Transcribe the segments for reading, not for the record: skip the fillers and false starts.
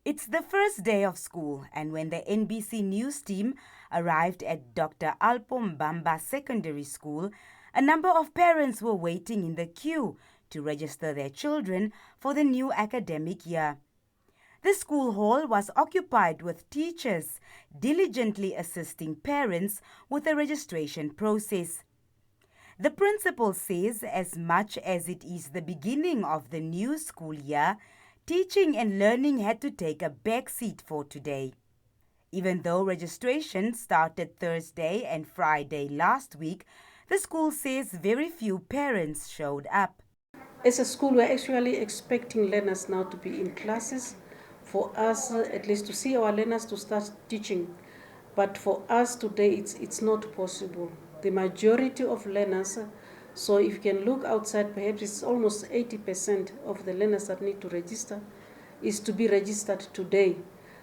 It's the first day of school, and when the NBC News team arrived at Dr. Alpo Mbamba Secondary School, a number of parents were waiting in the queue to register their children for the new academic year. The school hall was occupied with teachers diligently assisting parents with the registration process. The principal says as much as it is the beginning of the new school year, teaching and learning had to take a back seat for today. Even though registration started Thursday and Friday last week, the school says very few parents showed up. As a school, we're actually expecting learners now to be in classes, for us at least to see our learners to start teaching. But for us today, it's not possible. The majority of learners, so if you can look outside, perhaps it's almost 80% of the learners that need to register is to be registered today.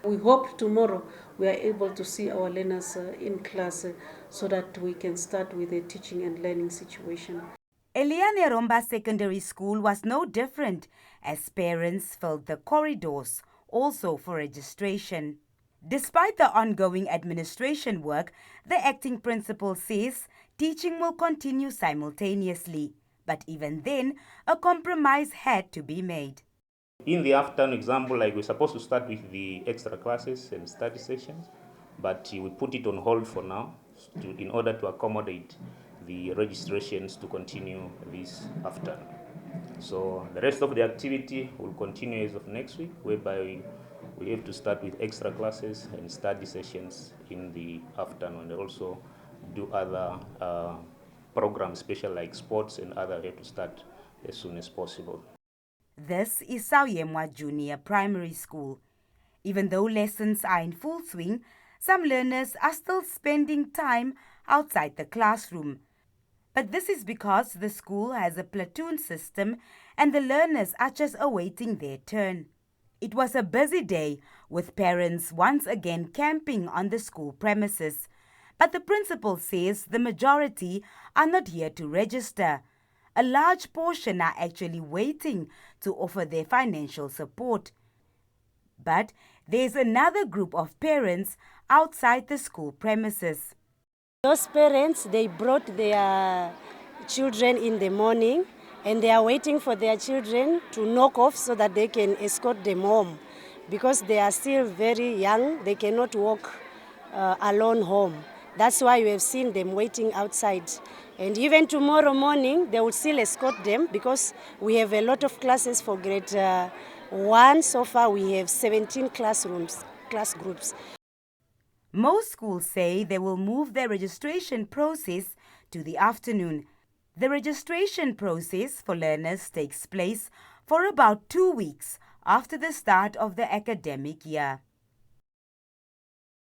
We hope tomorrow we are able to see our learners in class so that we can start with a teaching and learning situation. Eliane Romba Secondary School was no different, as parents filled the corridors also for registration. Despite the ongoing administration work, the acting principal says teaching will continue simultaneously. But even then, a compromise had to be made. In the afternoon example, like we're supposed to start with the extra classes and study sessions, but we put it on hold for now in order to accommodate the registrations to continue this afternoon. So the rest of the activity will continue as of next week, whereby we have to start with extra classes and study sessions in the afternoon, and also do other programs, special like sports and other, we have to start as soon as possible. This is Sauyemwa Junior Primary School. Even though lessons are in full swing, some learners are still spending time outside the classroom. But this is because the school has a platoon system and the learners are just awaiting their turn. It was a busy day with parents once again camping on the school premises. But the principal says the majority are not here to register. A large portion are actually waiting to offer their financial support. But there's another group of parents outside the school premises. Those parents, they brought their children in the morning and they are waiting for their children to knock off so that they can escort them home. Because they are still very young, they cannot walk alone home. That's why you have seen them waiting outside. And even tomorrow morning, they will still escort them because we have a lot of classes for grade 1. So far, we have 17 class groups. Most schools say they will move their registration process to the afternoon. The registration process for learners takes place for about 2 weeks after the start of the academic year.